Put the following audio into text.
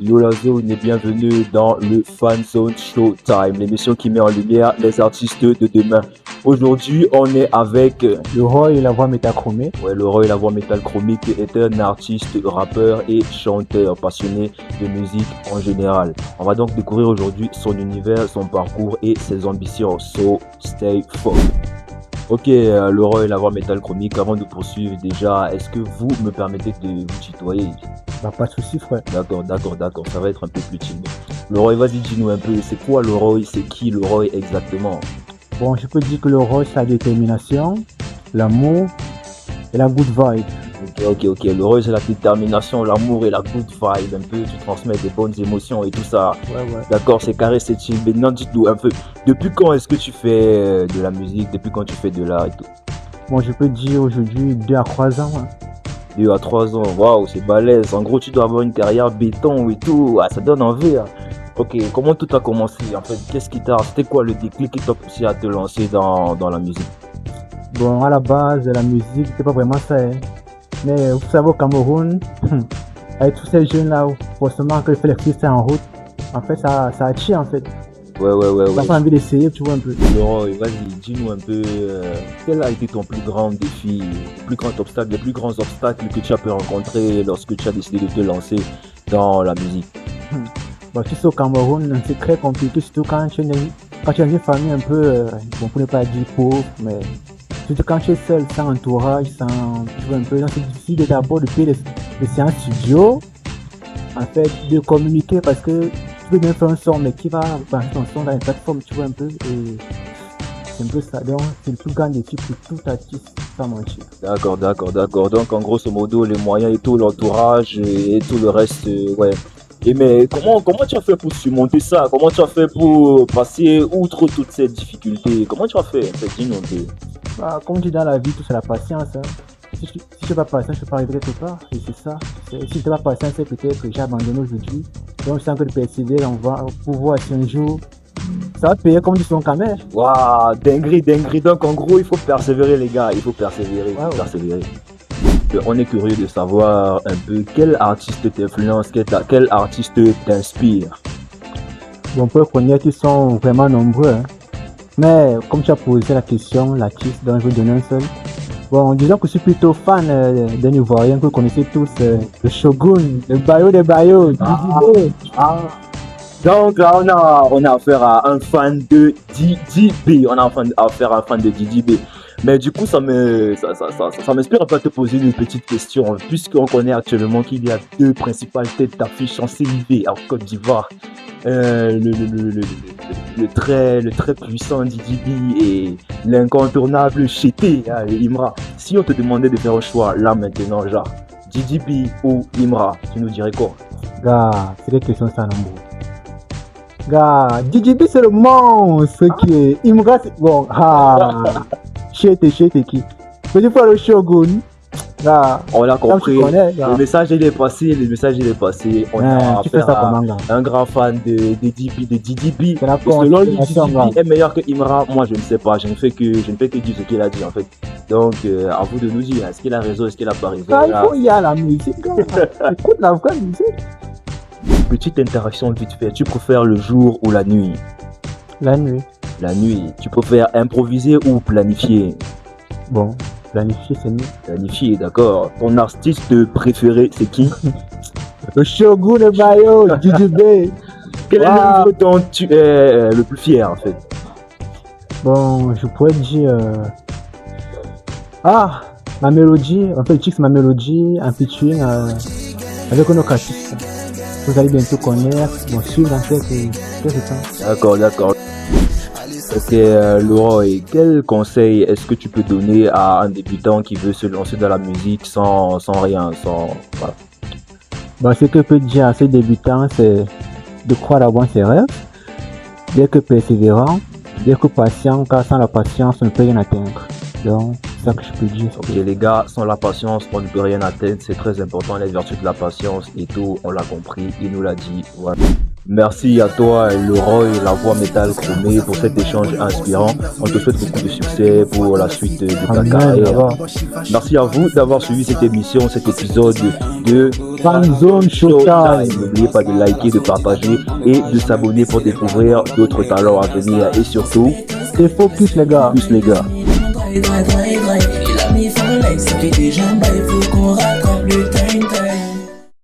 Yo la zone et bienvenue dans le Fan Zone Showtime, l'émission qui met en lumière les artistes de demain. Aujourd'hui, on est avec Le Roy et la voix métachromée. le Roy la voix métal chromée qui est un artiste, rappeur et chanteur passionné de musique en général. On va donc découvrir aujourd'hui son univers, son parcours et ses ambitions. So, stay focused. Ok, le Roy la voix métal chromique, avant de poursuivre déjà, est-ce que vous me permettez de vous tutoyer? Bah, pas de soucis, frère. D'accord, ça va être un peu plus chill. Le Roy, vas-y, dis-nous un peu, c'est quoi le Roy, c'est qui le Roy exactement? Bon, je peux dire que le Roy, c'est la détermination, l'amour et la good vibe. Ok, le Roy, c'est la détermination, l'amour et la good vibe, un peu, tu transmets des bonnes émotions et tout ça. Ouais. D'accord, c'est carré, c'est chill. Maintenant, dites-nous un peu, depuis quand est-ce que tu fais de la musique, depuis quand tu fais de l'art et tout? Bon, je peux dire aujourd'hui 2 à 3 ans. 2 à 3 ans, waouh, c'est balèze. En gros, tu dois avoir une carrière béton et tout, ça donne envie. Ok, comment tout a commencé en fait? C'était quoi le déclic qui t'a poussé à te lancer dans la musique? Bon, à la base, la musique, c'est pas vraiment ça. Mais vous savez, au Cameroun, avec tous ces jeunes-là, forcément, que fait les freestyles en route, en fait, ça attire, en fait. Ouais. Ça envie d'essayer, tu vois, un peu. Laurent, vas-y, dis-nous un peu, quel a été ton plus grand défi, le plus grand obstacle, les plus grands obstacles que tu as pu rencontrer lorsque tu as décidé de te lancer dans la musique? Bon, tu sais, au Cameroun, c'est très compliqué, surtout quand tu es dans une famille un peu, bon, pour ne pas dire pauvre, mais surtout quand tu es seul, sans entourage, tu vois un peu, donc c'est difficile d'abord de payer les séances studio, en fait, de communiquer parce que tu peux bien faire un son, mais qui va balancer ton son dans une plateforme, tu vois un peu, et c'est un peu ça. Donc, c'est le plus grand défi pour tout artiste, sans mentir. D'accord. Donc, en grosso modo, les moyens et tout, l'entourage et tout le reste, ouais. Et mais comment tu as fait pour surmonter ça? Comment tu as fait pour passer outre toutes ces difficultés? Comment tu as fait? En fait, dis-nous un peu. Bah, comme dit dans la vie, tout c'est la patience. Si je n'ai pas patience, je ne peux pas arriver quelque part. Et c'est ça. Si je n'ai pas patience, c'est peut-être que j'ai abandonné aujourd'hui. Donc, je sens que de persévérer, on va pouvoir si un jour, ça va payer comme du son quand même. Waouh, dinguerie. Donc, en gros, il faut persévérer, les gars. Il faut persévérer. On est curieux de savoir un peu quel artiste t'influence, quel artiste t'inspire. Bon, pour être honnête, ils sont vraiment nombreux. Mais comme tu as posé la question, l'artiste dont je vais donner un seul. Bon, disons que je suis plutôt fan d'un Ivoirien que vous connaissez tous, le Shogun, le Bayo des Bayos, Didi B. Donc là, on a affaire à un fan de Didi B. Affaire à un fan de Didi B. Mais du coup, ça m'inspire un peu à te poser une petite question, puisqu'on connaît actuellement qu'il y a 2 principales têtes d'affiche en CIV en Côte d'Ivoire. Le très puissant Didi B et l'incontournable Chété, Imra. Si on te demandait de faire un choix là maintenant, genre Didi B ou Imra, tu nous dirais quoi? Gars, c'est des questions sans nombre. Gars, Didi B c'est le monstre qui est. Imra c'est. Bon, Chété qui. Petit frère le Shogun. Gars, on l'a compris, connais, le message il est passé, on a tu fais ça comment, gars? un grand fan de Didi B. C'est la Selon lui, Didi conspiration, B est meilleur que Imra, moi je ne sais pas, je ne fais que dire ce qu'il a dit en fait. Donc à vous de nous dire, est-ce qu'il a raison, est-ce qu'il a pas raison? Il faut y aller à la musique, gars. Écoute la vraie musique. Petite interaction vite fait, tu préfères le jour ou la nuit? La nuit. La nuit, tu préfères improviser ou planifier? Bon, planifier c'est mieux. Planifier, d'accord. Ton artiste préféré, c'est qui? Le Shogun de Bayo, Didi B. Quel est l'œuvre dont tu es le plus fier en fait? Bon, je pourrais dire... ma mélodie, en fait, ma mélodie, un featuring avec un autre artiste. Vous allez bientôt connaître, bon, suivre en fait, qu'est-ce que ça? D'accord. Ok, Laurent, et quel conseil est-ce que tu peux donner à un débutant qui veut se lancer dans la musique sans rien, voilà. Bon, ce que je peux dire à ces débutants, c'est de croire avoir ses rêves, d'être persévérant, d'être patient, car sans la patience, on ne peut rien atteindre. Donc, c'est ça que je peux dire. Ok, les gars, sans la patience, on ne peut rien atteindre. C'est très important, les vertus de la patience et tout, on l'a compris, il nous l'a dit. Voilà. Merci à toi, Leroy, la voix métal chromée, pour cet échange inspirant. On te souhaite beaucoup de succès pour la suite de ta Amen, carrière. d'abord. Merci à vous d'avoir suivi cette émission, cet épisode de Fan Zone Showtime. N'oubliez pas de liker, de partager et de s'abonner pour découvrir d'autres talents à venir. Et surtout, C'est focus, les gars. plus les gars. Il a mis son legs, ça fait déjà un bail, faut qu'on râle.